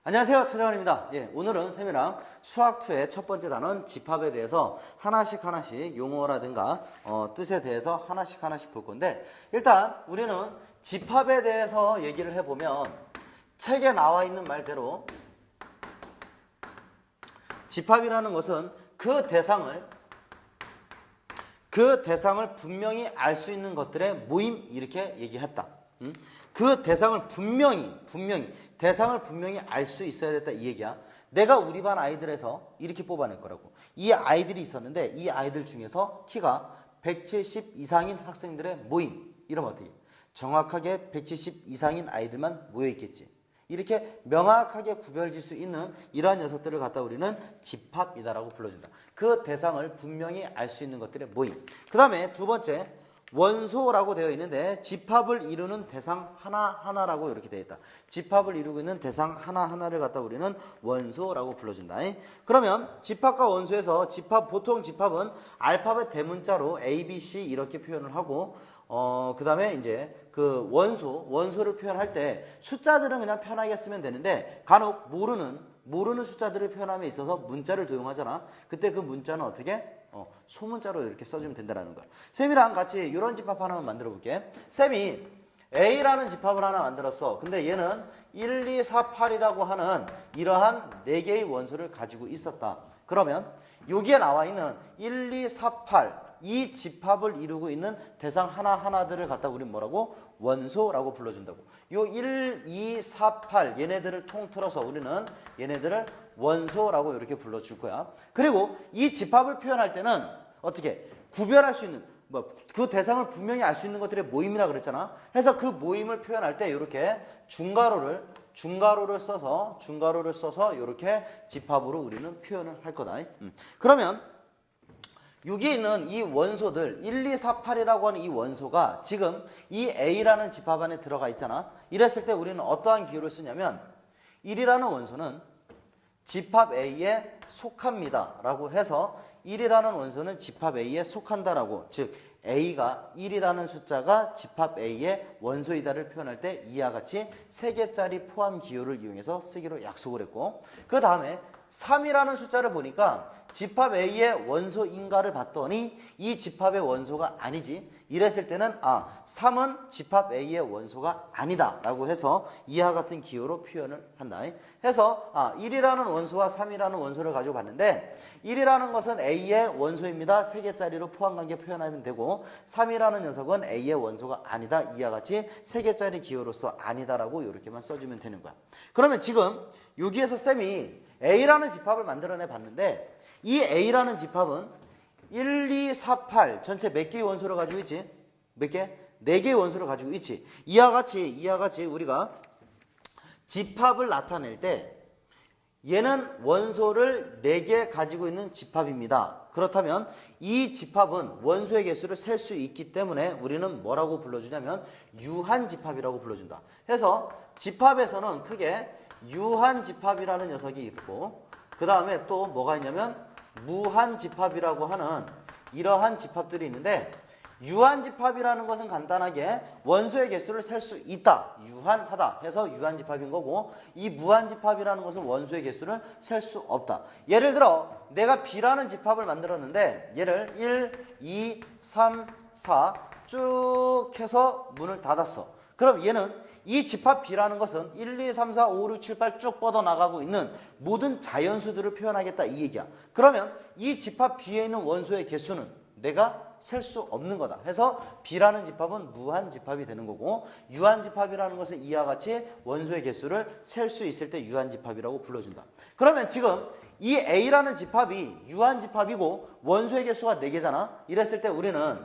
안녕하세요, 최정원입니다. 오늘은 쌤이랑 수학2의 첫 번째 단원 집합에 대해서 하나씩 용어라든가 뜻에 대해서 하나씩 볼 건데, 일단 우리는 집합에 대해서 얘기를 해보면 책에 나와 있는 말대로 집합이라는 것은 그 대상을 분명히 알 수 있는 것들의 모임, 이렇게 얘기했다. 그 대상을 분명히 알 수 있어야 됐다, 이 얘기야. 내가 우리 반 아이들에서 이렇게 뽑아낼 거라고. 이 아이들이 있었는데 이 아이들 중에서 키가 170 이상인 학생들의 모임, 이러면 어떻게? 정확하게 170 이상인 아이들만 모여 있겠지. 이렇게 명확하게 구별질 수 있는 이러한 녀석들을 갖다 우리는 집합이다라고 불러준다. 그 대상을 분명히 알 수 있는 것들의 모임. 그 다음에 두 번째, 원소라고 되어 있는데 집합을 이루는 대상 하나하나라고 이렇게 되어 있다. 집합을 이루고 있는 대상 하나하나를 갖다 우리는 원소라고 불러준다. 그러면 집합과 원소에서 보통 집합은 알파벳 대문자로 A, B, C 이렇게 표현을 하고, 그 다음에 이제 그 원소를 표현할 때 숫자들은 그냥 편하게 쓰면 되는데, 간혹 모르는 숫자들을 표현함에 있어서 문자를 도용하잖아. 그때 그 문자는 어떻게? 소문자로 이렇게 써주면 된다는 거야. 쌤이랑 같이 이런 집합 하나만 만들어 볼게. 쌤이 A라는 집합을 하나 만들었어. 근데 얘는 1, 2, 4, 8이라고 하는 이러한 4개의 원소를 가지고 있었다. 그러면 여기에 나와 있는 1, 2, 4, 8 이 집합을 이루고 있는 대상 하나하나들을 갖다 우리는 뭐라고? 원소라고 불러준다고. 요 1, 2, 4, 8 얘네들을 통틀어서 우리는 얘네들을 원소라고 이렇게 불러줄 거야. 그리고 이 집합을 표현할 때는 어떻게? 구별할 수 있는, 그 대상을 분명히 알 수 있는 것들의 모임이라 그랬잖아. 해서 그 모임을 표현할 때 이렇게 중괄호를 써서 이렇게 집합으로 우리는 표현을 할 거다. 그러면 여기 있는 이 원소들 1, 2, 4, 8이라고 하는 이 원소가 지금 이 A라는 집합 안에 들어가 있잖아. 이랬을 때 우리는 어떠한 기호를 쓰냐면 1이라는 원소는 집합 A에 속합니다 라고 해서 1이라는 원소는 집합 A에 속한다라고, 즉 A가 1이라는 숫자가 집합 A의 원소이다를 표현할 때 이와 같이 3개짜리 포함 기호를 이용해서 쓰기로 약속을 했고, 그 다음에 3이라는 숫자를 보니까 집합 A의 원소인가를 봤더니 이 집합의 원소가 아니지. 이랬을 때는 3은 집합 A의 원소가 아니다 라고 해서 이와 같은 기호로 표현을 한다. 해서 1이라는 원소와 3이라는 원소를 가지고 봤는데, 1이라는 것은 A의 원소입니다. 3개짜리로 포함관계 표현하면 되고, 3이라는 녀석은 A의 원소가 아니다. 이와 같이 3개짜리 기호로서 아니다라고 이렇게만 써주면 되는 거야. 그러면 지금 여기에서 쌤이 A라는 집합을 만들어내 봤는데, 이 A라는 집합은 1, 2, 4, 8 전체 몇 개의 원소를 가지고 있지? 몇 개? 4개의 원소를 가지고 있지. 이와 같이 우리가 집합을 나타낼 때 얘는 원소를 4개 가지고 있는 집합입니다. 그렇다면 이 집합은 원소의 개수를 셀 수 있기 때문에 우리는 뭐라고 불러주냐면 유한집합이라고 불러준다. 해서 집합에서는 크게 유한집합이라는 녀석이 있고, 그 다음에 또 뭐가 있냐면 무한집합이라고 하는 이러한 집합들이 있는데, 유한집합이라는 것은 간단하게 원소의 개수를 셀 수 있다, 유한하다 해서 유한집합인 거고, 이 무한집합이라는 것은 원소의 개수를 셀 수 없다. 예를 들어 내가 B라는 집합을 만들었는데 얘를 1, 2, 3, 4 쭉 해서 문을 닫았어. 그럼 얘는 이 집합 B라는 것은 1, 2, 3, 4, 5, 6, 7, 8 쭉 뻗어나가고 있는 모든 자연수들을 표현하겠다, 이 얘기야. 그러면 이 집합 B에 있는 원소의 개수는 내가 셀 수 없는 거다. 해서 B라는 집합은 무한집합이 되는 거고, 유한집합이라는 것은 이와 같이 원소의 개수를 셀 수 있을 때 유한집합이라고 불러준다. 그러면 지금 이 A라는 집합이 유한집합이고 원소의 개수가 4개잖아. 이랬을 때 우리는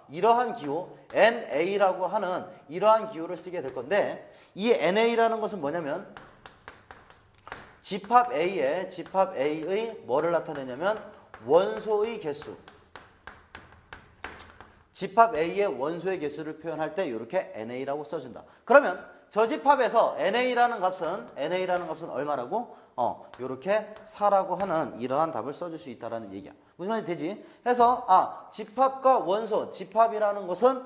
이러한 기호 NA라고 하는 이러한 기호를 쓰게 될 건데, 이 NA라는 것은 뭐냐면 집합 A의 뭐를 나타내냐면 원소의 개수, 집합 A의 원소의 개수를 표현할 때 이렇게 NA라고 써준다. 그러면 저 집합에서 NA라는 값은 얼마라고? 이렇게 4라고 하는 이러한 답을 써줄 수 있다는 얘기야. 무슨 말이 되지? 해서 집합과 원소, 집합이라는 것은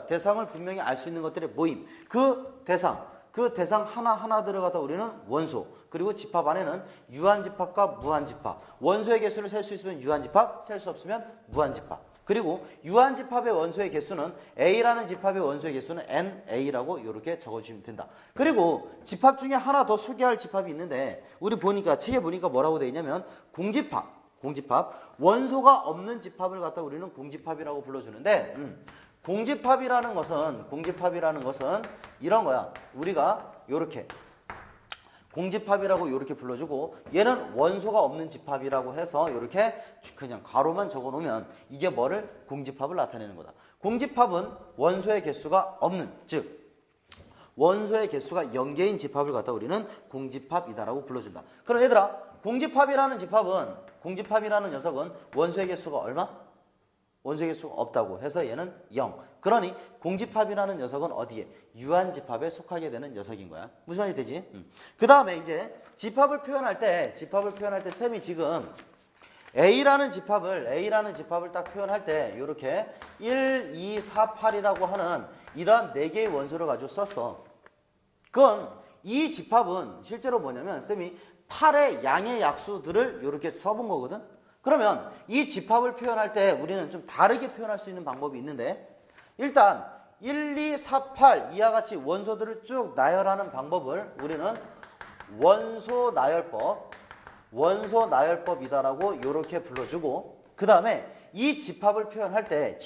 대상을 분명히 알 수 있는 것들의 모임. 그 대상, 그 대상 하나하나 들어가다 우리는 원소, 그리고 집합 안에는 유한집합과 무한집합, 원소의 개수를 셀 수 있으면 유한집합, 셀 수 없으면 무한집합. 그리고 유한집합의 원소의 개수는 A라는 집합의 원소의 개수는 NA라고 이렇게 적어주시면 된다. 그리고 집합 중에 하나 더 소개할 집합이 있는데 우리 보니까 책에 보니까 뭐라고 되어 있냐면 공집합, 원소가 없는 집합을 갖다 우리는 공집합이라고 불러주는데 공집합이라는 것은 이런 거야. 우리가 요렇게 공집합이라고 이렇게 불러주고 얘는 원소가 없는 집합이라고 해서 이렇게 그냥 가로만 적어놓으면 이게 뭐를 공집합을 나타내는 거다. 공집합은 원소의 개수가 없는, 즉 원소의 개수가 0개인 집합을 갖다 우리는 공집합이다라고 불러준다. 그럼 얘들아, 공집합이라는 녀석은 원소의 개수가 얼마? 원소의 개수가 없다고 해서 얘는 0. 그러니 공집합이라는 녀석은 어디에? 유한집합에 속하게 되는 녀석인 거야. 무슨 말이 되지? 그 다음에 이제 집합을 표현할 때 쌤이 지금 A라는 집합을 딱 표현할 때 이렇게 1, 2, 4, 8이라고 하는 이러한 4개의 원소를 가지고 썼어. 그건 이 집합은 실제로 뭐냐면 쌤이 8의 양의 약수들을 이렇게 써본 거거든. 그러면 이 집합을 표현할 때 우리는 좀 다르게 표현할 수 있는 방법이 있는데 일단 1, 2, 4, 8 이와 같이 원소들을 쭉 나열하는 방법을 우리는 원소 나열법이다라고 이렇게 불러주고 그 다음에 이 집합을 표현할 때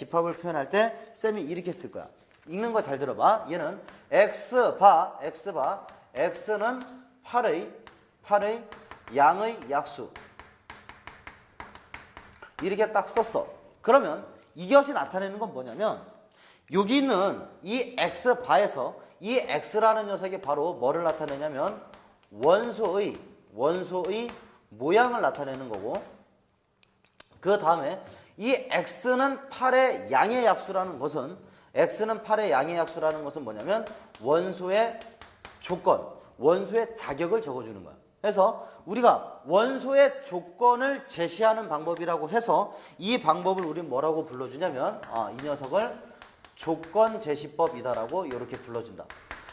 쌤이 이렇게 쓸 거야. 읽는 거 잘 들어봐. 얘는 X바 X는 8의 양의 약수 이렇게 딱 썼어. 그러면 이것이 나타내는 건 뭐냐면 여기 있는 이 X바에서 이 X라는 녀석이 바로 뭐를 나타내냐면 원소의 모양을 나타내는 거고 그 다음에 이 X는 8의 양의 약수라는 것은 뭐냐면 원소의 조건, 원소의 자격을 적어주는 거야. 그래서 우리가 원소의 조건을 제시하는 방법이라고 해서 이 방법을 우리는 뭐라고 불러주냐면 이 녀석을 조건제시법이다라고 이렇게 불러준다.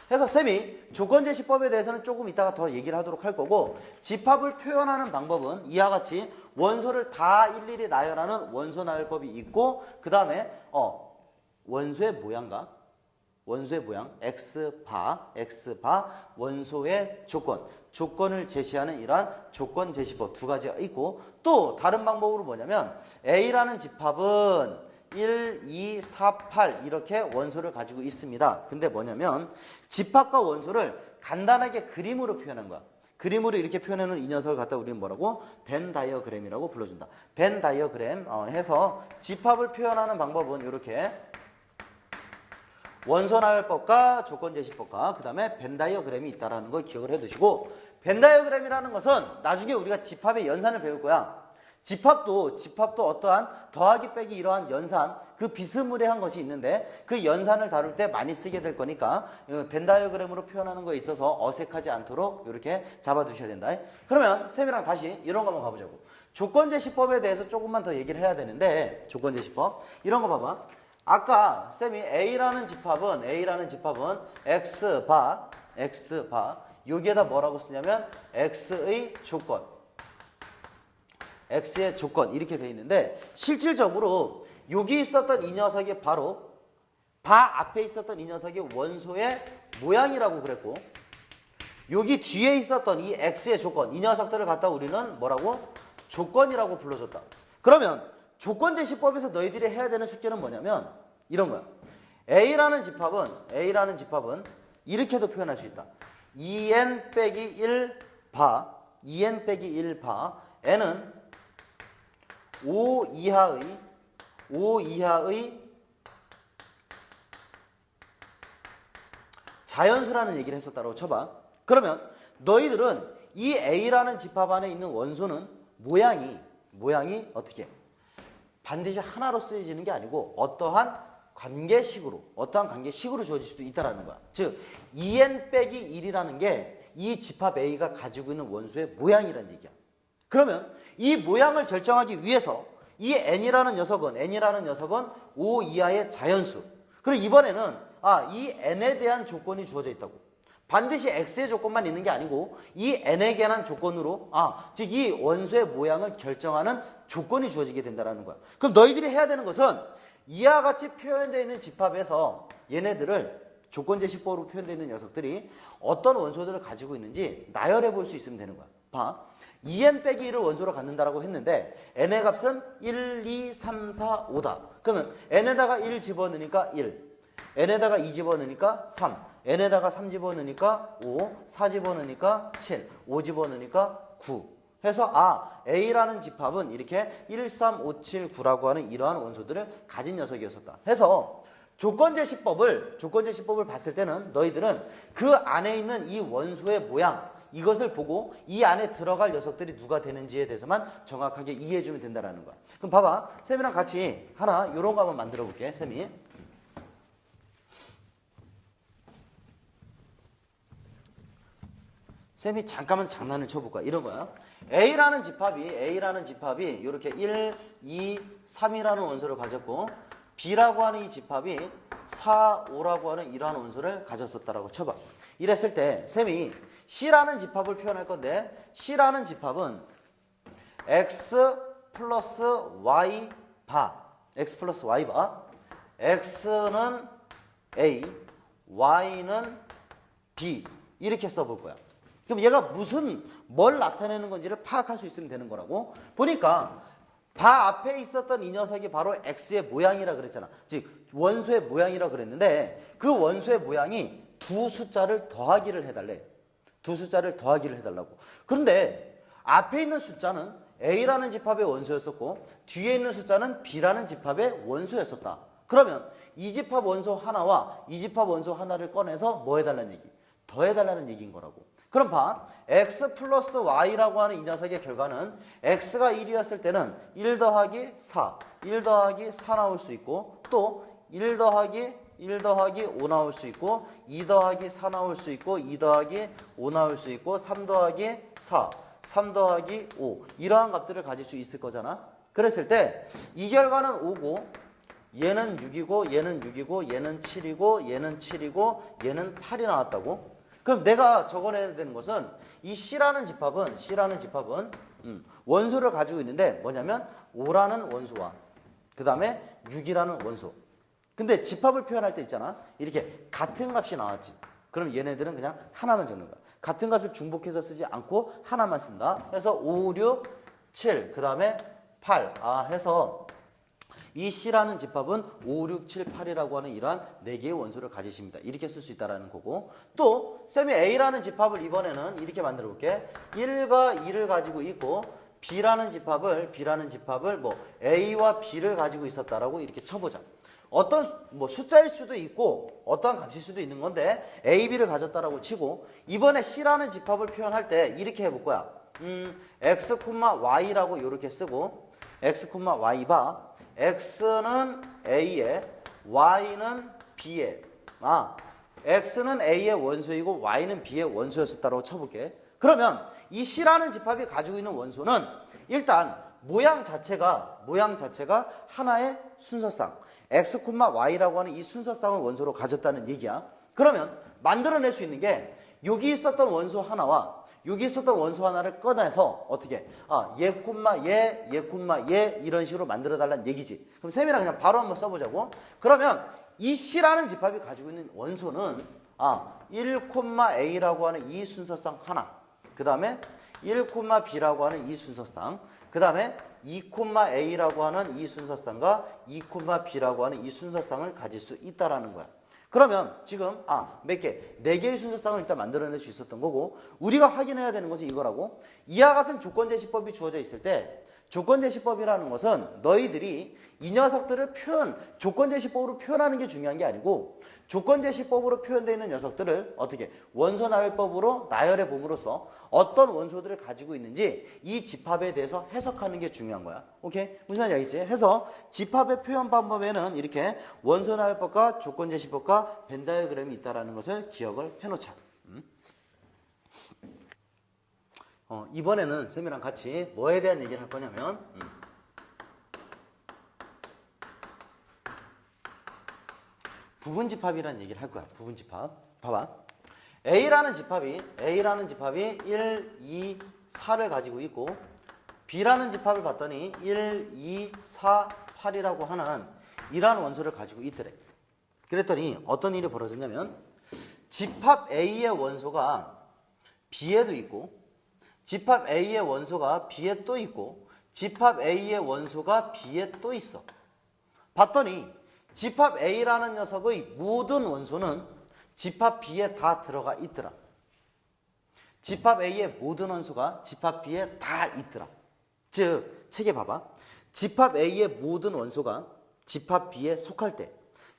그래서 쌤이 조건제시법에 대해서는 조금 이따가 더 얘기를 하도록 할 거고 집합을 표현하는 방법은 이와 같이 원소를 다 일일이 나열하는 원소 나열법이 있고 그 다음에 원소의 모양 X바 원소의 조건을 제시하는 이러한 조건제시법 두 가지가 있고 또 다른 방법으로 뭐냐면 A라는 집합은 1, 2, 4, 8 이렇게 원소를 가지고 있습니다. 근데 뭐냐면 집합과 원소를 간단하게 그림으로 표현한 거야. 그림으로 이렇게 표현하는 이 녀석을 갖다 우리는 뭐라고? 벤 다이어그램이라고 불러준다. 벤 다이어그램 해서 집합을 표현하는 방법은 이렇게 원소 나열법과 조건제시법과 그 다음에 벤 다이어그램이 있다는 걸 기억을 해두시고 벤 다이어그램이라는 것은 나중에 우리가 집합의 연산을 배울 거야. 집합도 어떠한 더하기 빼기 이러한 연산 그 비스무리한 것이 있는데 그 연산을 다룰 때 많이 쓰게 될 거니까 벤 다이어그램으로 표현하는 거에 있어서 어색하지 않도록 이렇게 잡아두셔야 된다. 그러면 쌤이랑 다시 이런 거 한번 가보자고. 조건제시법에 대해서 조금만 더 얘기를 해야 되는데 조건제시법 이런 거 봐봐. 아까 쌤이 A라는 집합은 X바 여기에다 뭐라고 쓰냐면 X의 조건 이렇게 돼 있는데 실질적으로 여기 있었던 이 녀석이 바로 바 앞에 있었던 이 녀석이 원소의 모양이라고 그랬고 여기 뒤에 있었던 이 X의 조건 이 녀석들을 갖다 우리는 뭐라고? 조건이라고 불러줬다. 그러면 조건제시법에서 너희들이 해야 되는 숙제는 뭐냐면 이런 거야. A라는 집합은 이렇게도 표현할 수 있다. 2n 빼기 1바 n은 5 이하의 자연수라는 얘기를 했었다고 쳐봐. 그러면 너희들은 이 A라는 집합 안에 있는 원소는 모양이 어떻게 반드시 하나로 쓰여지는 게 아니고 어떠한 관계식으로 주어질 수도 있다는 거야. 즉 2n 빼기 1이라는 게 이 집합 A가 가지고 있는 원소의 모양이라는 얘기야. 그러면 이 모양을 결정하기 위해서 이 n이라는 녀석은 5 이하의 자연수. 그리고 이번에는 이 n에 대한 조건이 주어져 있다고. 반드시 x의 조건만 있는 게 아니고 이 n에 관한 조건으로 즉 이 원소의 모양을 결정하는 조건이 주어지게 된다는 거야. 그럼 너희들이 해야 되는 것은 이와 같이 표현되어 있는 집합에서 얘네들을 조건제시법으로 표현되어 있는 녀석들이 어떤 원소들을 가지고 있는지 나열해 볼 수 있으면 되는 거야. 봐. 2n 빼기 1을 원소로 갖는다라고 했는데 n의 값은 1, 2, 3, 4, 5다. 그러면 n에다가 1 집어넣으니까 1, n에다가 2 집어넣으니까 3, n에다가 3 집어넣으니까 5, 4 집어넣으니까 7, 5 집어넣으니까 9 해서 A라는 집합은 이렇게 1, 3, 5, 7, 9라고 하는 이러한 원소들을 가진 녀석이었었다. 해서 조건제시법을 봤을 때는 너희들은 그 안에 있는 이 원소의 모양 이것을 보고 이 안에 들어갈 녀석들이 누가 되는지에 대해서만 정확하게 이해해주면 된다는 거야. 그럼 봐봐. 쌤이랑 같이 하나 요런 거 한번 만들어 볼게. 쌤이. 쌤이 잠깐만 장난을 쳐볼 거야. 이런 거야. A라는 집합이 이렇게 1, 2, 3이라는 원소를 가졌고 B라고 하는 이 집합이 4, 5라고 하는 이러한 원소를 가졌었다라고 쳐봐. 이랬을 때 쌤이 C라는 집합을 표현할 건데 C라는 집합은 X 플러스 Y 바 X 플러스 Y 바 X는 A, Y는 B 이렇게 써볼 거야. 그럼 얘가 뭘 나타내는 건지를 파악할 수 있으면 되는 거라고. 보니까 바 앞에 있었던 이 녀석이 바로 X의 모양이라 그랬잖아. 즉 원소의 모양이라 그랬는데 그 원소의 모양이 두 숫자를 더하기를 해달래. 두 숫자를 더하기를 해달라고. 그런데 앞에 있는 숫자는 A라는 집합의 원소였었고 뒤에 있는 숫자는 B라는 집합의 원소였었다. 그러면 이 집합 원소 하나와 이 집합 원소 하나를 꺼내서 뭐 해달라는 얘기? 더해달라는 얘기인 거라고. 그럼 봐. X 플러스 Y라고 하는 이 녀석의 결과는 X가 1이었을 때는 1 더하기 4, 1 더하기 4 나올 수 있고 또 1 더하기 5 나올 수 있고 2 더하기 4 나올 수 있고 2 더하기 5 나올 수 있고 3 더하기 4, 3 더하기 5 이러한 값들을 가질 수 있을 거잖아. 그랬을 때 이 결과는 5고 얘는 6이고 얘는 6이고 얘는 7이고 얘는 7이고 얘는 8이 나왔다고? 그럼 내가 적어내야 되는 것은 이 C라는 집합은 원소를 가지고 있는데 뭐냐면 5라는 원소와 그 다음에 6이라는 원소. 근데 집합을 표현할 때 있잖아. 이렇게 같은 값이 나왔지. 그럼 얘네들은 그냥 하나만 적는 거야. 같은 값을 중복해서 쓰지 않고 하나만 쓴다. 그래서 5, 6, 7, 그 다음에 8 해서 이 C라는 집합은 5, 6, 7, 8이라고 하는 이러한 4개의 원소를 가지십니다. 이렇게 쓸 수 있다는 거고 또 쌤이 A라는 집합을 이번에는 이렇게 만들어 볼게. 1과 2를 가지고 있고 B라는 집합을 뭐 A와 B를 가지고 있었다라고 이렇게 쳐보자. 어떤 숫자일 수도 있고 어떠한 값일 수도 있는 건데 A, B를 가졌다라고 치고 이번에 C라는 집합을 표현할 때 이렇게 해볼 거야. X, Y라고 이렇게 쓰고 X, Y 바 X는 A에 Y는 B에 X는 A의 원소이고 Y는 B의 원소였었다고 쳐볼게. 그러면 이 C라는 집합이 가지고 있는 원소는 일단 모양 자체가 하나의 순서상 X, Y라고 하는 이 순서상을 원소로 가졌다는 얘기야. 그러면 만들어낼 수 있는 게 여기 있었던 원소 하나와 여기 있었던 원소 하나를 꺼내서 어떻게 얘 이런 식으로 만들어 달라는 얘기지. 그럼 쌤이랑 그냥 바로 한번 써보자고. 그러면 이 C라는 집합이 가지고 있는 원소는 1,A라고 하는 이 순서상 하나, 그 다음에 1,B라고 하는 이 순서상, 그 다음에 2,A라고 하는 이 순서상과 2,B라고 하는 이 순서상을 가질 수 있다라는 거야. 그러면 지금 몇 개? 4개의 순서상을 일단 만들어낼 수 있었던 거고 우리가 확인해야 되는 것은 이거라고. 이와 같은 조건제시법이 주어져 있을 때 조건제시법이라는 것은 너희들이 이 녀석들을 조건제시법으로 표현하는 게 중요한 게 아니고 조건제시법으로 표현되어 있는 녀석들을 어떻게 원소나열법으로 나열해 봄으로써 어떤 원소들을 가지고 있는지 이 집합에 대해서 해석하는 게 중요한 거야. 오케이? 무슨 말인지 알겠지? 해서 집합의 표현 방법에는 이렇게 원소나열법과 조건제시법과 벤 다이어그램이 있다는 것을 기억을 해놓자. 이번에는 쌤이랑 같이 뭐에 대한 얘기를 할 거냐면 부분집합이라는 얘기를 할 거야. 부분집합. 봐봐. A라는 집합이 1, 2, 4를 가지고 있고 B라는 집합을 봤더니 1, 2, 4, 8이라고 하는 이러한 원소를 가지고 있더래. 그랬더니 어떤 일이 벌어졌냐면 집합 A의 원소가 B에도 있고 집합 A의 원소가 B에 또 있고 집합 A의 원소가 B에 또 있어. 봤더니 집합 A라는 녀석의 모든 원소는 집합 B에 다 들어가 있더라. 집합 A의 모든 원소가 집합 B에 다 있더라. 즉, 책에 봐봐. 집합 A의 모든 원소가 집합 B에 속할 때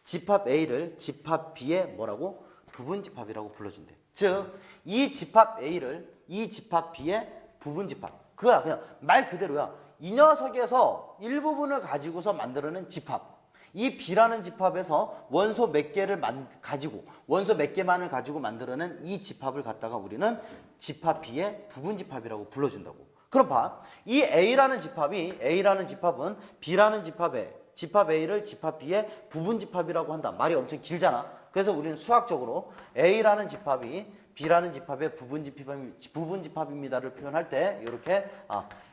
집합 A를 집합 B의 뭐라고? 부분집합이라고 불러준대. 즉, 이 집합 A를 이 집합 B의 부분집합. 그거야. 그냥 말 그대로야. 이 녀석에서 일부분을 가지고서 만들어낸 집합. 이 B라는 집합에서 원소 몇 개를 가지고 원소 몇 개만을 가지고 만들어낸 이 집합을 갖다가 우리는 집합 B의 부분집합이라고 불러준다고. 그럼 봐. 이 A라는 집합은 B라는 집합 A를 집합 B의 부분집합이라고 한다. 말이 엄청 길잖아. 그래서 우리는 수학적으로 A라는 집합이 B라는 집합의 부분집합입니다를 표현할 때 이렇게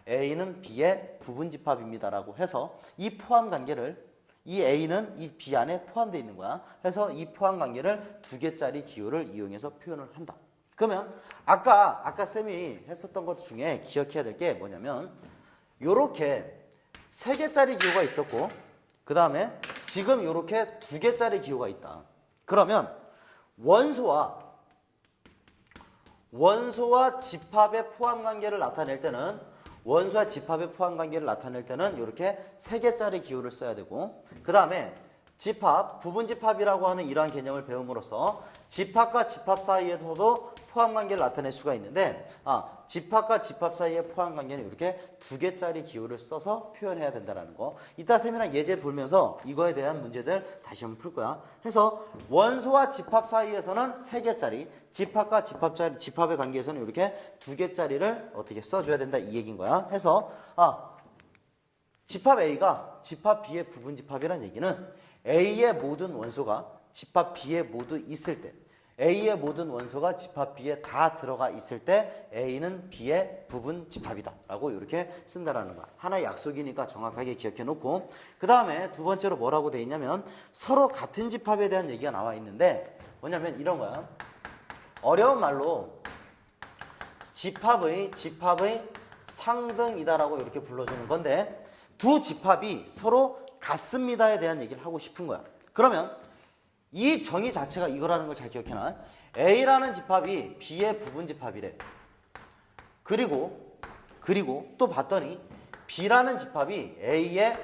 A는 B의 부분집합입니다라고 해서 이 포함관계를 이 A는 이 B 안에 포함되어 있는 거야. 해서 이 포함관계를 2개짜리 기호를 이용해서 표현을 한다. 그러면 아까 쌤이 했었던 것 중에 기억해야 될 게 뭐냐면 요렇게 3개짜리 기호가 있었고 그 다음에 지금 요렇게 2개짜리 기호가 있다. 그러면 원소와 집합의 포함관계를 나타낼 때는 원소와 집합의 포함관계를 나타낼 때는 이렇게 3개짜리 기호를 써야 되고 그 다음에 집합, 부분집합이라고 하는 이러한 개념을 배움으로써 집합과 집합 사이에서도 포함관계를 나타낼 수가 있는데 집합과 집합 사이의 포함관계는 이렇게 2개짜리 기호를 써서 표현해야 된다는 거. 이따 세미나 예제 보면서 이거에 대한 문제들 다시 한번 풀 거야. 해서 원소와 집합 사이에서는 3개짜리, 집합과 집합의 관계에서는 이렇게 2개짜리를 어떻게 써줘야 된다 이 얘기인 거야. 해서 집합 A가 집합 B의 부분집합이라는 얘기는 A의 모든 원소가 집합 B에 모두 있을 때 A의 모든 원소가 집합 B에 다 들어가 있을 때 A는 B의 부분집합이다 라고 이렇게 쓴다라는 거야. 하나의 약속이니까 정확하게 기억해 놓고 그 다음에 두 번째로 뭐라고 돼 있냐면 서로 같은 집합에 대한 얘기가 나와 있는데 뭐냐면 이런 거야. 어려운 말로 집합의 상등이다라고 이렇게 불러주는 건데 두 집합이 서로 같습니다에 대한 얘기를 하고 싶은 거야. 그러면 이 정의 자체가 이거라는 걸 잘 기억해놔. A라는 집합이 B의 부분집합이래. 그리고 또 봤더니 B라는 집합이 A의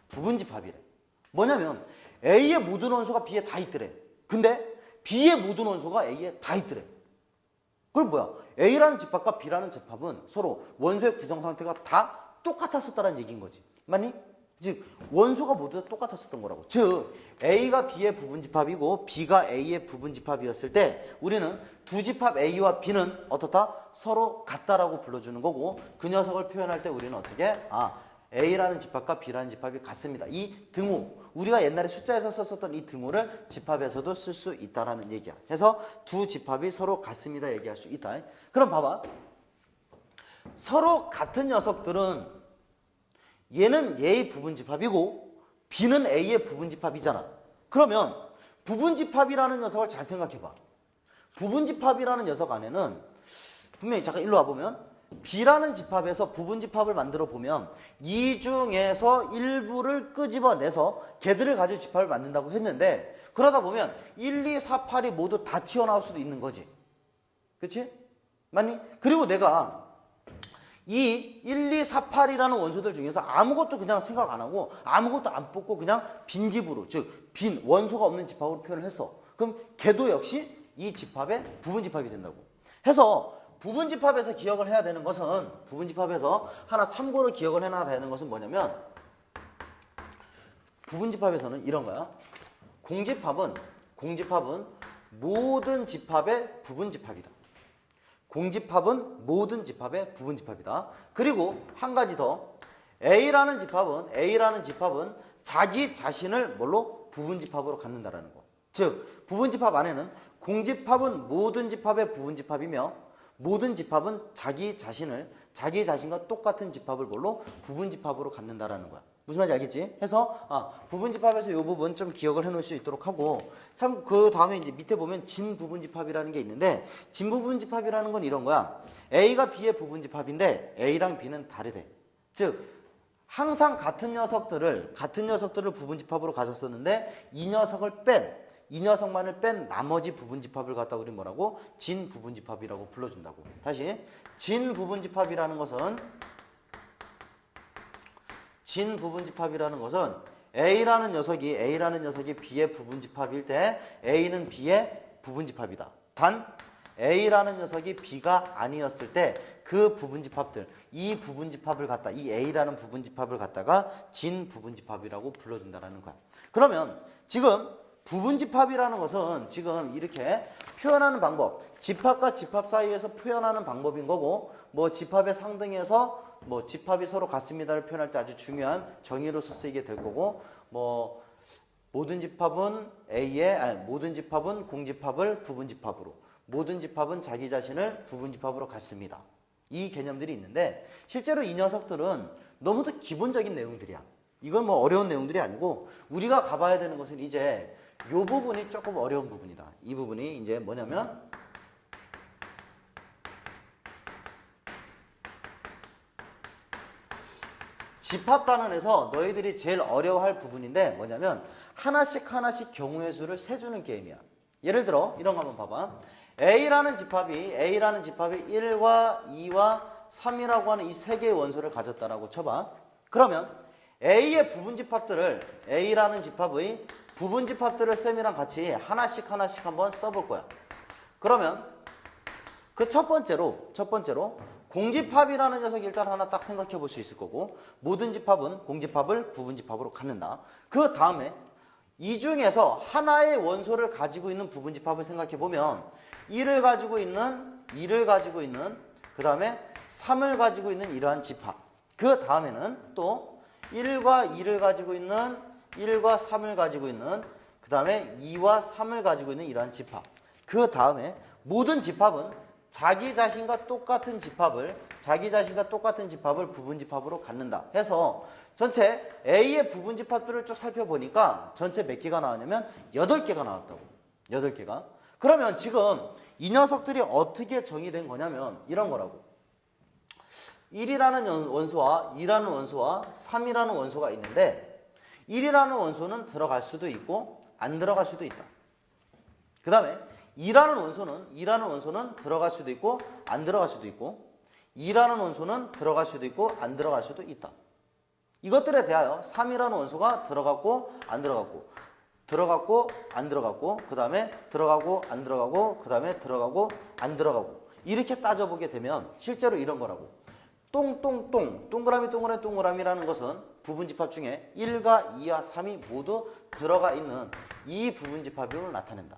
부분집합이래. 뭐냐면 A의 모든 원소가 B에 다 있더래. 근데 B의 모든 원소가 A에 다 있더래. 그럼 뭐야? A라는 집합과 B라는 집합은 서로 원소의 구성 상태가 다 똑같았었다는 얘기인 거지. 맞니? 즉 원소가 모두 다 똑같았었던 거라고. 즉 A가 B의 부분집합이고 B가 A의 부분집합이었을 때 우리는 두 집합 A와 B는 어떻다? 서로 같다라고 불러주는 거고 그 녀석을 표현할 때 우리는 어떻게? A라는 집합과 B라는 집합이 같습니다. 이 등호, 우리가 옛날에 숫자에서 썼었던 이 등호를 집합에서도 쓸 수 있다라는 얘기야. 해서 두 집합이 서로 같습니다 얘기할 수 있다. 그럼 봐봐. 서로 같은 녀석들은 얘는 얘의 부분집합이고 B는 A의 부분집합이잖아. 그러면 부분집합이라는 녀석을 잘 생각해봐. 부분집합이라는 녀석 안에는 분명히 잠깐 일로 와보면 B라는 집합에서 부분집합을 만들어 보면 이 중에서 일부를 끄집어내서 걔들을 가지고 집합을 만든다고 했는데 그러다 보면 1, 2, 4, 8이 모두 다 튀어나올 수도 있는 거지. 그치? 맞니? 그리고 내가 이 1, 2, 4, 8이라는 원소들 중에서 아무것도 그냥 생각 안 하고 아무것도 안 뽑고 그냥 빈집으로 즉 빈 원소가 없는 집합으로 표현을 했어. 그럼 걔도 역시 이 집합의 부분집합이 된다고. 해서 부분집합에서 기억을 해야 되는 것은 부분집합에서 하나 참고로 기억을 해놔야 되는 것은 뭐냐면 부분집합에서는 이런 거야. 공집합은 모든 집합의 부분집합이다. 공집합은 모든 집합의 부분집합이다. 그리고 한 가지 더 A라는 집합은 자기 자신을 뭘로? 부분집합으로 갖는다라는 거. 즉 부분집합 안에는 공집합은 모든 집합의 부분집합이며 모든 집합은 자기 자신과 똑같은 집합을 뭘로? 부분집합으로 갖는다라는 거야. 무슨 말인지 알겠지? 해서 부분집합에서 이 부분 좀 기억을 해놓을 수 있도록 하고, 참 그 다음에 이제 밑에 보면 진부분집합이라는 게 있는데, 진부분집합이라는 건 이런 거야. A가 B의 부분집합인데 A랑 B는 다르대. 즉 항상 같은 녀석들을 부분집합으로 가졌었는데 이 녀석만을 뺀 나머지 부분집합을 갖다 우리 뭐라고? 진부분집합이라고 불러준다고. 다시, 진부분집합이라는 것은 A라는 녀석이 B의 부분집합일 때 A는 B의 부분집합이다. 단 A라는 녀석이 B가 아니었을 때 그 부분집합들, 이 A라는 부분집합을 갖다가 진부분집합이라고 불러준다는 거야. 그러면 지금 부분집합이라는 것은 지금 이렇게 표현하는 방법, 집합과 집합 사이에서 표현하는 방법인 거고, 뭐 집합의 상등에서 뭐 집합이 서로 같습니다를 표현할 때 아주 중요한 정의로서 쓰이게 될 거고, 뭐 모든 집합은 공집합을 부분집합으로, 모든 집합은 자기 자신을 부분집합으로 갖습니다. 이 개념들이 있는데 실제로 이 녀석들은 너무도 기본적인 내용들이야. 이건 뭐 어려운 내용들이 아니고 우리가 가봐야 되는 것은 이제 이 부분이 조금 어려운 부분이다. 이 부분이 이제 뭐냐면 집합 단원에서 너희들이 제일 어려워할 부분인데 뭐냐면 하나씩 경우의 수를 세주는 게임이야. 예를 들어 이런 거 한번 봐봐. A라는 집합이 1과 2와 3이라고 하는 이 세 개의 원소를 가졌다라고 쳐봐. 그러면 A의 부분집합들을, A라는 집합의 부분집합들을 쌤이랑 같이 하나씩 한번 써볼 거야. 그러면 그 첫 번째로 공집합이라는 녀석이 일단 하나 딱 생각해 볼 수 있을 거고, 모든 집합은 공집합을 부분집합으로 갖는다. 그 다음에 이 중에서 하나의 원소를 가지고 있는 부분집합을 생각해 보면 1을 가지고 있는, 그 다음에 3을 가지고 있는 이러한 집합. 그 다음에는 또 1과 2를 가지고 있는, 1과 3을 가지고 있는, 그 다음에 2와 3을 가지고 있는 이러한 집합. 그 다음에 모든 집합은 자기 자신과 똑같은 집합을 부분집합으로 갖는다 해서 전체 A의 부분집합들을 쭉 살펴보니까 전체 몇 개가 나왔냐면 8개가 나왔다고. 8개가. 그러면 지금 이 녀석들이 어떻게 정의된 거냐면 이런 거라고. 1이라는 원소와 2라는 원소와 3이라는 원소가 있는데 1이라는 원소는 들어갈 수도 있고 안 들어갈 수도 있다. 그 다음에 2라는 원소는 들어갈 수도 있고 안 들어갈 수도 있고 2라는 원소는 들어갈 수도 있고 안 들어갈 수도 있다. 이것들에 대하여 3이라는 원소가 들어갔고 안 들어갔고 들어갔고 안 들어갔고 그 다음에 들어가고 안 들어가고 그 다음에 들어가고 안 들어가고 이렇게 따져보게 되면 실제로 이런 거라고. 동그라미라는 것은 부분집합 중에 1과 2와 3이 모두 들어가 있는 이 부분집합으로 나타낸다.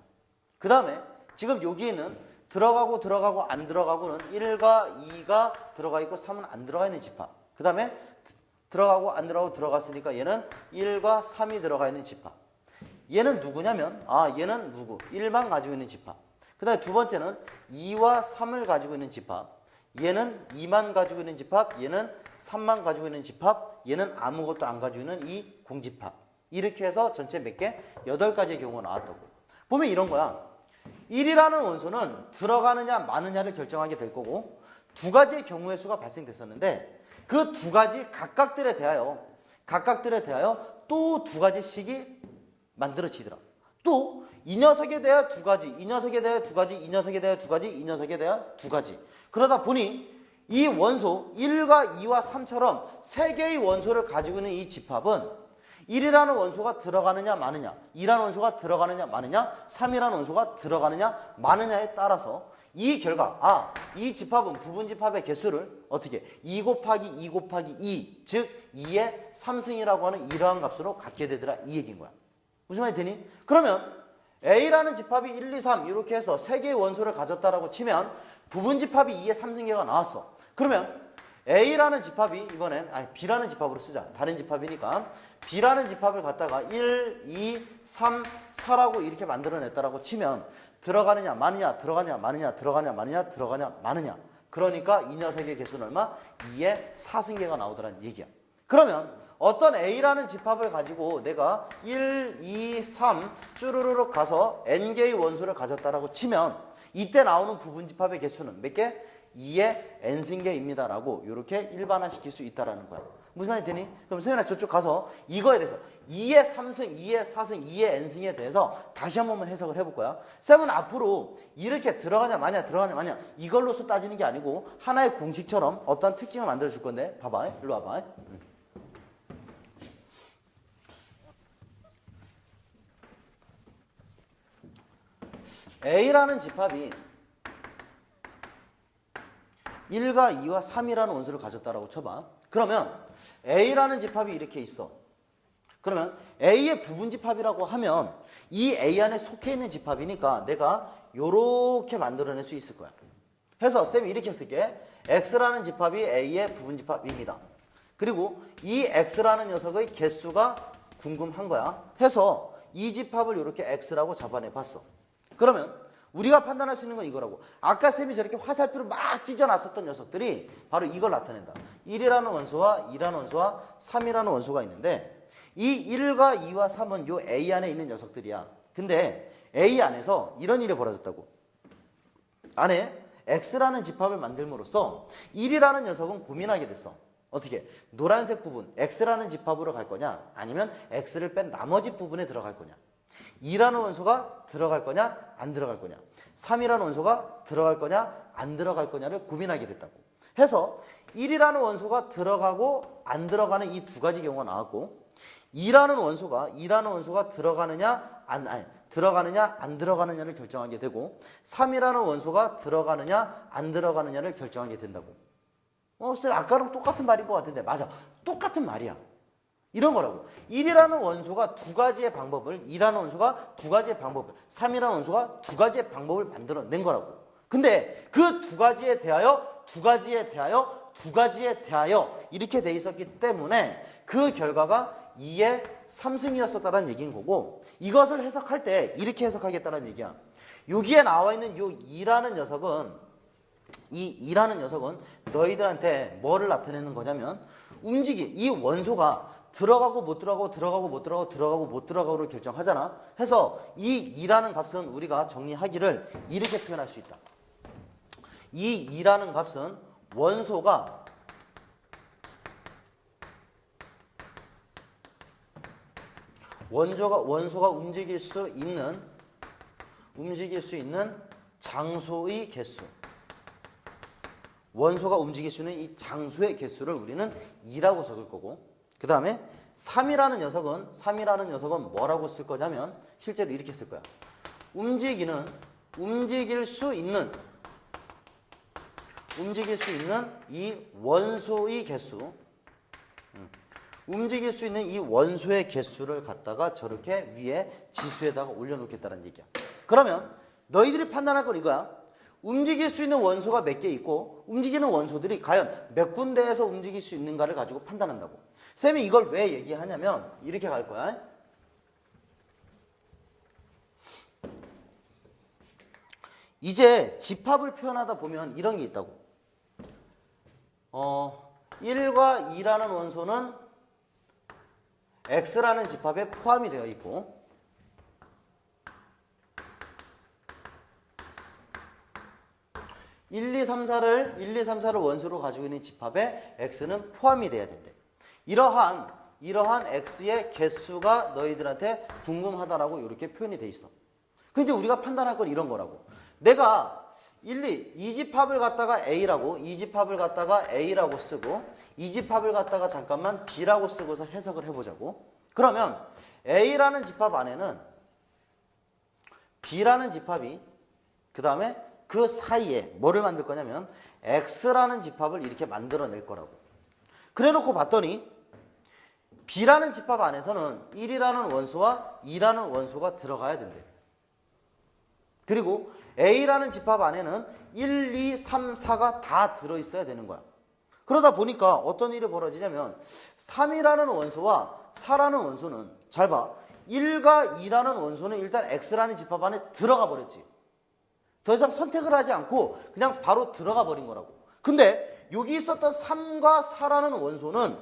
그 다음에 지금 여기에는 들어가고 안 들어가고는 1과 2가 들어가 있고 3은 안 들어가 있는 집합. 그 다음에 들어가고 안 들어가고 들어갔으니까 얘는 1과 3이 들어가 있는 집합. 얘는 누구냐면 얘는 누구? 1만 가지고 있는 집합. 그 다음에 두 번째는 2와 3을 가지고 있는 집합. 얘는 2만 가지고 있는 집합. 얘는 3만 가지고 있는 집합. 얘는 아무것도 안 가지고 있는 이 공집합. 이렇게 해서 전체 몇 개? 8가지의 경우가 나왔다고. 보면 이런 거야. 1이라는 원소는 들어가느냐 마느냐를 결정하게 될 거고 두 가지의 경우의 수가 발생됐었는데 그 두 가지 각각들에 대하여 또 두 가지씩이 만들어지더라. 또 이 녀석에 대하여 두 가지, 이 녀석에 대하여 두 가지, 이 녀석에 대하여 두 가지, 이 녀석에 대하여 두 가지. 그러다 보니 이 원소 1과 2와 3처럼 세 개의 원소를 가지고 있는 이 집합은 1이라는 원소가 들어가느냐 마느냐, 2라는 원소가 들어가느냐 마느냐, 3이라는 원소가 들어가느냐 마느냐에 따라서 이 결과, 이 집합은 부분집합의 개수를 어떻게 2 곱하기 2 곱하기 2, 즉 2의 3승이라고 하는 이러한 값으로 갖게 되더라 이 얘기인 거야. 무슨 말이 되니? 그러면 A라는 집합이 1, 2, 3 이렇게 해서 세 개의 원소를 가졌다라고 치면 부분집합이 2의 3승계가 나왔어. 그러면 A라는 집합이 이번엔 B라는 집합으로 쓰자. 다른 집합이니까 B라는 집합을 갖다가 1, 2, 3, 4라고 이렇게 만들어냈다라고 치면 들어가느냐 마느냐 들어가냐 마느냐 들어가냐 마느냐 들어가냐 마느냐. 그러니까 이 녀석의 개수는 얼마? 2의 4승계가 나오더라는 얘기야. 그러면 어떤 A라는 집합을 가지고 내가 1, 2, 3 쭈루루룩 가서 N개의 원소를 가졌다라고 치면 이때 나오는 부분집합의 개수는 몇 개? 2의 N승계입니다 라고 이렇게 일반화시킬 수 있다는 거야. 무슨 말이 되니? 그럼 세연아 저쪽 가서 이거에 대해서 2의 3승, 2의 4승, 2의 N승에 대해서 다시 한 번만 해석을 해볼 거야. 쌤은 앞으로 이렇게 들어가냐 마냐 들어가냐 마냐 이걸로서 따지는 게 아니고 하나의 공식처럼 어떤 특징을 만들어 줄 건데 봐봐. 일로 와봐. A라는 집합이 1과 2와 3이라는 원소를 가졌다라고 쳐봐. 그러면 A라는 집합이 이렇게 있어. 그러면 A의 부분집합이라고 하면 이 A 안에 속해 있는 집합이니까 내가 요렇게 만들어낼 수 있을 거야. 해서 쌤이 이렇게 쓸게. X라는 집합이 A의 부분집합입니다. 그리고 이 X라는 녀석의 개수가 궁금한 거야. 해서 이 집합을 이렇게 X라고 잡아내 봤어. 그러면 우리가 판단할 수 있는 건 이거라고. 아까 쌤이 저렇게 화살표를 막 찢어놨었던 녀석들이 바로 이걸 나타낸다. 1이라는 원소와 2라는 원소와 3이라는 원소가 있는데 이 1과 2와 3은 요 A 안에 있는 녀석들이야. 근데 A 안에서 이런 일이 벌어졌다고. 안에 X라는 집합을 만들므로써 1이라는 녀석은 고민하게 됐어. 어떻게? 노란색 부분 X라는 집합으로 갈 거냐 아니면 X를 뺀 나머지 부분에 들어갈 거냐. 2라는 원소가 들어갈 거냐 안 들어갈 거냐 3이라는 원소가 들어갈 거냐 안 들어갈 거냐를 고민하게 됐다고 해서 1이라는 원소가 들어가고 안 들어가는 이 두 가지 경우가 나왔고 2라는 원소가 들어가느냐 들어가느냐 안 들어가느냐를 결정하게 되고 3이라는 원소가 들어가느냐 안 들어가느냐를 결정하게 된다고. 쌤 아까랑 똑같은 말인 것 같은데 맞아 똑같은 말이야. 이런 거라고. 1이라는 원소가 두 가지의 방법을 2라는 원소가 두 가지의 방법을 3이라는 원소가 두 가지의 방법을 만들어낸 거라고. 근데 그 두 가지에 대하여 이렇게 돼 있었기 때문에 그 결과가 2의 3승이었었다는 얘기인 거고 이것을 해석할 때 이렇게 해석하겠다는 얘기야. 여기에 나와 있는 요 2라는 녀석은 이 2라는 녀석은 너희들한테 뭐를 나타내는 거냐면 이 원소가 들어가고 못 들어가고 들어가고 못 들어가고 들어가고 못 들어가고를 결정하잖아. 해서 이 2라는 값은 우리가 정리하기를 이렇게 표현할 수 있다. 이 2라는 값은 원소가 움직일 수 있는 장소의 개수. 원소가 움직일 수 있는 이 장소의 개수를 우리는 2라고 적을 거고 그 다음에 3이라는 녀석은 뭐라고 쓸 거냐면 실제로 이렇게 쓸 거야. 움직일 수 있는 이 원소의 개수 움직일 수 있는 이 원소의 개수를 갖다가 저렇게 위에 지수에다가 올려놓겠다는 얘기야. 그러면 너희들이 판단할 건 이거야. 움직일 수 있는 원소가 몇 개 있고 움직이는 원소들이 과연 몇 군데에서 움직일 수 있는가를 가지고 판단한다고. 쌤이 이걸 왜 얘기하냐면 이렇게 갈 거야. 이제 집합을 표현하다 보면 이런 게 있다고. 1과 2라는 원소는 X라는 집합에 포함이 되어 있고 1, 2, 3, 4를 원소로 가지고 있는 집합에 X는 포함이 돼야 된대. 이러한 X의 개수가 너희들한테 궁금하다라고 이렇게 표현이 돼 있어. 그 이제 우리가 판단할 건 이런 거라고. 내가 이 집합을 갖다가 A라고, 이 집합을 갖다가 A라고 쓰고, 이 집합을 갖다가 잠깐만 B라고 쓰고서 해석을 해보자고. 그러면 A라는 집합 안에는 B라는 집합이 그 다음에 그 사이에 뭐를 만들 거냐면 X라는 집합을 이렇게 만들어낼 거라고. 그래 놓고 봤더니 B라는 집합 안에서는 1이라는 원소와 2라는 원소가 들어가야 된대. 그리고 A라는 집합 안에는 1, 2, 3, 4가 다 들어있어야 되는 거야. 그러다 보니까 어떤 일이 벌어지냐면 3이라는 원소와 4라는 원소는 잘 봐. 1과 2라는 원소는 일단 X라는 집합 안에 들어가 버렸지. 더 이상 선택을 하지 않고 그냥 바로 들어가 버린 거라고. 근데 여기 있었던 3과 4라는 원소는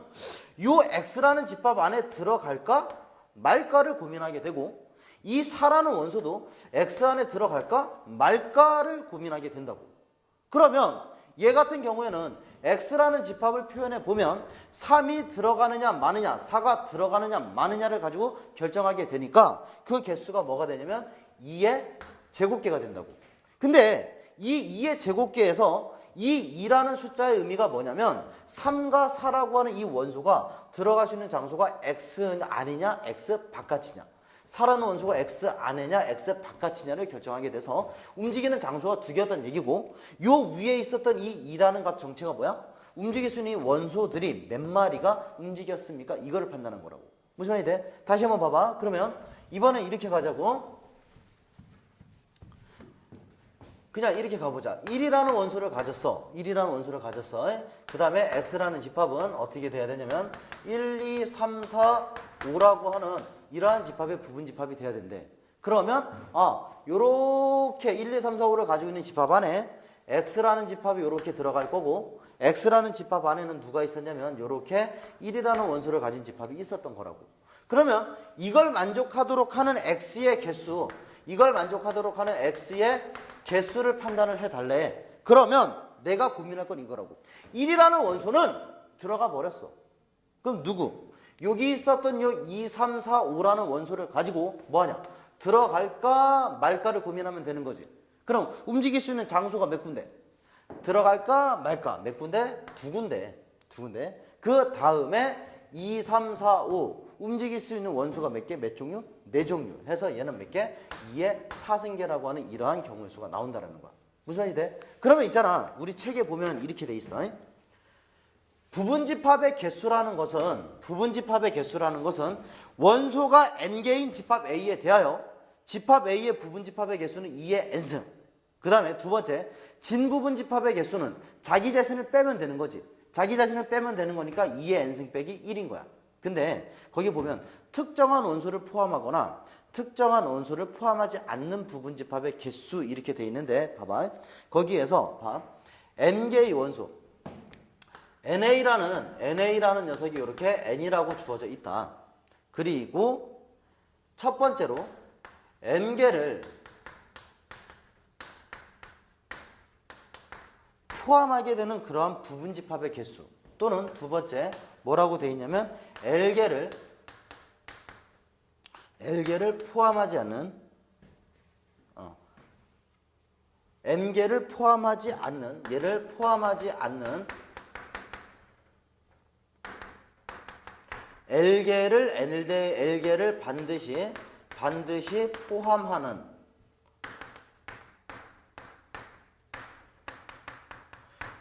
요 X라는 집합 안에 들어갈까 말까를 고민하게 되고 이 4라는 원소도 X 안에 들어갈까 말까를 고민하게 된다고. 그러면 얘 같은 경우에는 X라는 집합을 표현해 보면 3이 들어가느냐 마느냐 4가 들어가느냐 마느냐를 가지고 결정하게 되니까 그 개수가 뭐가 되냐면 2의 제곱계가 된다고. 근데 이 2의 제곱계에서 이 2라는 숫자의 의미가 뭐냐면 3과 4라고 하는 이 원소가 들어갈 수 있는 장소가 X 아니냐 X 바깥이냐 4라는 원소가 X 안에냐 X 바깥이냐를 결정하게 돼서 움직이는 장소가 두 개였던 얘기고 요 위에 있었던 이 2라는 값 정체가 뭐야? 움직일 수 있는 원소들이 몇 마리가 움직였습니까? 이거를 판단한 거라고. 무슨 말이 돼? 다시 한번 봐봐. 그러면 이번엔 이렇게 가자고. 그냥 이렇게 가보자. 1이라는 원소를 가졌어. 1이라는 원소를 가졌어. 그 다음에 X라는 집합은 어떻게 돼야 되냐면 1, 2, 3, 4, 5라고 하는 이러한 집합의 부분 집합이 돼야 된대. 그러면 요렇게 1, 2, 3, 4, 5를 가지고 있는 집합 안에 X라는 집합이 요렇게 들어갈 거고 X라는 집합 안에는 누가 있었냐면 요렇게 1이라는 원소를 가진 집합이 있었던 거라고. 그러면 이걸 만족하도록 하는 X의 개수 이걸 만족하도록 하는 X의 개수를 판단을 해달래. 그러면 내가 고민할 건 이거라고. 1이라는 원소는 들어가 버렸어. 그럼 누구? 여기 있었던 요 2, 3, 4, 5라는 원소를 가지고 뭐하냐? 들어갈까 말까를 고민하면 되는 거지. 그럼 움직일 수 있는 장소가 몇 군데? 들어갈까 말까 몇 군데? 두 군데. 두 군데. 그 다음에 2, 3, 4, 5 움직일 수 있는 원소가 몇 개? 몇 종류? 네 종류 해서 얘는 몇 개? 2의 4승계라고 하는 이러한 경우의 수가 나온다는 거야. 무슨 말이 돼? 그러면 있잖아. 우리 책에 보면 이렇게 돼 있어. 부분집합의 개수라는 것은 원소가 n개인 집합 A에 대하여 집합 A의 부분집합의 개수는 2의 n승. 그 다음에 두 번째 진부분집합의 개수는 자기 자신을 빼면 되는 거지. 자기 자신을 빼면 되는 거니까 2의 n승 빼기 1인 거야. 근데 거기 보면 특정한 원소를 포함하거나 특정한 원소를 포함하지 않는 부분집합의 개수 이렇게 돼 있는데 봐봐. 거기에서 봐. n개의 원소 NA라는 녀석이 이렇게 N이라고 주어져 있다. 그리고 첫 번째로 N개를 포함하게 되는 그러한 부분집합의 개수 또는 두 번째 뭐라고 되어 있냐면 L개를 포함하지 않는 M개를 포함하지 않는 얘를 포함하지 않는 L개를 반드시 포함하는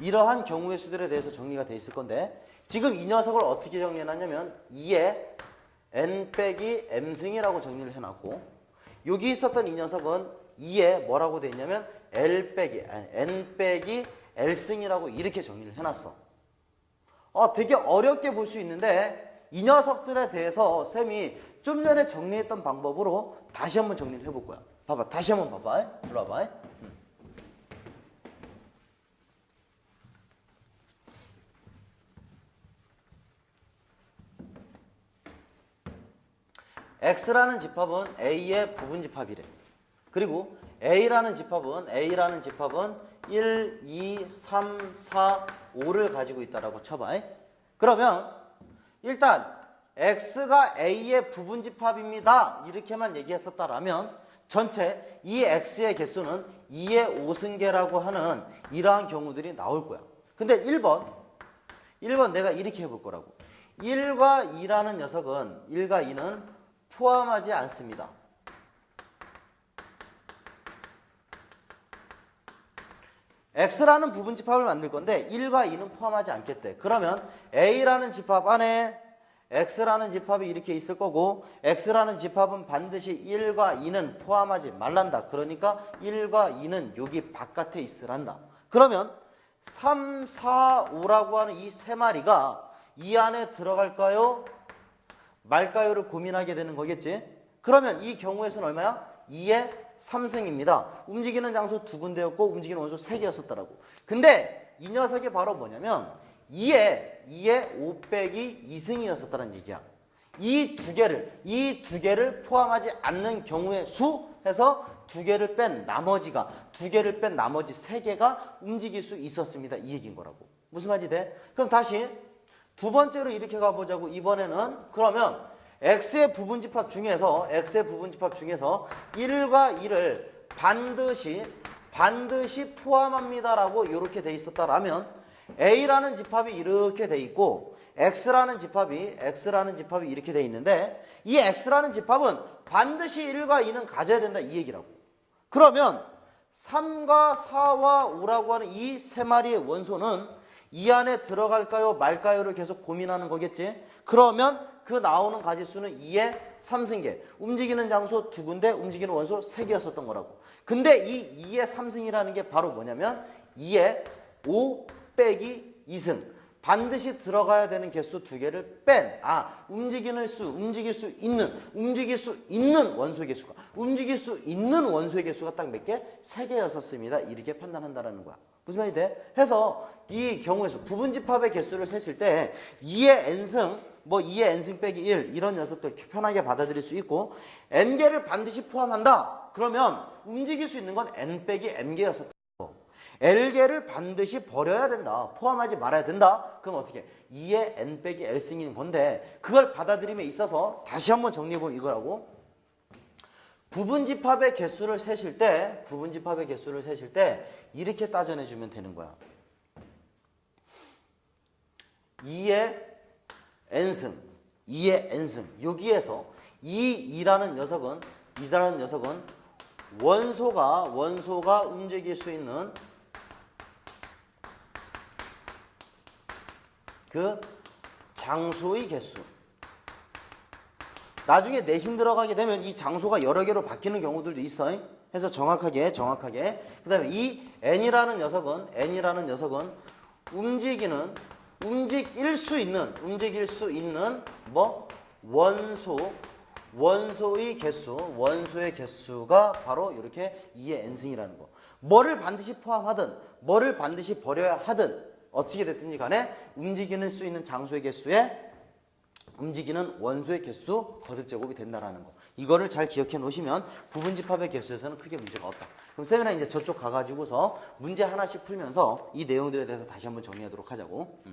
이러한 경우의 수들에 대해서 정리가 돼 있을 건데 지금 이 녀석을 어떻게 정리해놨냐면 2의 n 빼기 m승이라고 정리를 해놨고 여기 있었던 이 녀석은 2의 뭐라고 돼 있냐면 n 빼기 l승이라고 이렇게 정리를 해놨어. 되게 어렵게 볼 수 있는데 이 녀석들에 대해서 쌤이 좀 전에 정리했던 방법으로 다시 한번 정리를 해볼 거야. 봐봐. 다시 한번 봐봐. 일로 와봐. X라는 집합은 A의 부분집합이래. 그리고 A라는 집합은 1, 2, 3, 4, 5를 가지고 있다라고 쳐봐. 그러면 일단 X가 A의 부분집합입니다. 이렇게만 얘기했었다라면 전체 이 X의 개수는 2의 5승계라고 하는 이러한 경우들이 나올 거야. 근데 1번 내가 이렇게 해볼 거라고. 1과 2라는 녀석은 1과 2는 포함하지 않습니다. X라는 부분집합을 만들 건데 1과 2는 포함하지 않겠대. 그러면 A라는 집합 안에 X라는 집합이 이렇게 있을 거고 X라는 집합은 반드시 1과 2는 포함하지 말란다. 그러니까 1과 2는 여기 바깥에 있으란다. 그러면 3, 4, 5라고 하는 이 세 마리가 이 안에 들어갈까요? 말까요를 고민하게 되는 거겠지. 그러면 이 경우에서는 얼마야? 2의 3승입니다. 움직이는 장소 두 군데였고 움직이는 원소 3개였었더라고. 근데 이 녀석이 바로 뭐냐면 2의 5 빼기 2승이었었다는 얘기야. 이 두 개를 포함하지 않는 경우의 수 해서 두 개를 뺀 나머지 3개가 움직일 수 있었습니다. 이 얘기인 거라고. 무슨 말이 돼? 그럼 다시 두 번째로 이렇게 가보자고. 이번에는 그러면 x의 부분집합 중에서 1과 2를 반드시 포함합니다라고 이렇게 돼 있었다라면 a라는 집합이 이렇게 돼 있고 x라는 집합이 이렇게 돼 있는데 이 x라는 집합은 반드시 1과 2는 가져야 된다 이 얘기라고. 그러면 3과 4와 5라고 하는 이 세 마리의 원소는 이 안에 들어갈까요 말까요를 계속 고민하는 거겠지. 그러면 그 나오는 가지수는 2의 3승계. 움직이는 장소 두 군데, 움직이는 원소 3개였었던 거라고. 근데 이 2의 3승이라는 게 바로 뭐냐면 2의 5 빼기 2승. 반드시 들어가야 되는 개수 두 개를 뺀 움직일 수 있는 원소의 개수가 딱 몇 개? 3개였었습니다. 이렇게 판단한다는 거야. 무슨 말이 돼? 해서 이 경우에서 부분집합의 개수를 셌을 때 2의 n승, 2의 n승 빼기 1 이런 녀석들 편하게 받아들일 수 있고 n개를 반드시 포함한다. 그러면 움직일 수 있는 건 n 빼기 m개였었다. L개를 반드시 버려야 된다. 포함하지 말아야 된다. 그럼 어떻게? 2의 n 빼기 L승인 건데 그걸 받아들임에 있어서 다시 한번 정리해보면 이거라고. 부분집합의 개수를 세실 때 이렇게 따져내주면 되는 거야. 2의 n승 여기에서 이라는 녀석은 원소가 움직일 수 있는 그 장소의 개수. 나중에 내신 들어가게 되면 이 장소가 여러 개로 바뀌는 경우들도 있어. 해서 정확하게. 그 다음에 이 n이라는 녀석은 움직일 수 있는 원소의 개수가 바로 이렇게 2의 n승이라는 거. 뭐를 반드시 포함하든 뭐를 반드시 버려야 하든 어떻게 됐든지 간에 움직이는 수 있는 장소의 개수에 움직이는 원소의 개수 거듭제곱이 된다라는 거. 이거를 잘 기억해 놓으시면 부분집합의 개수에서는 크게 문제가 없다. 그럼 세미나 이제 저쪽 가가지고서 문제 하나씩 풀면서 이 내용들에 대해서 다시 한번 정리하도록 하자고.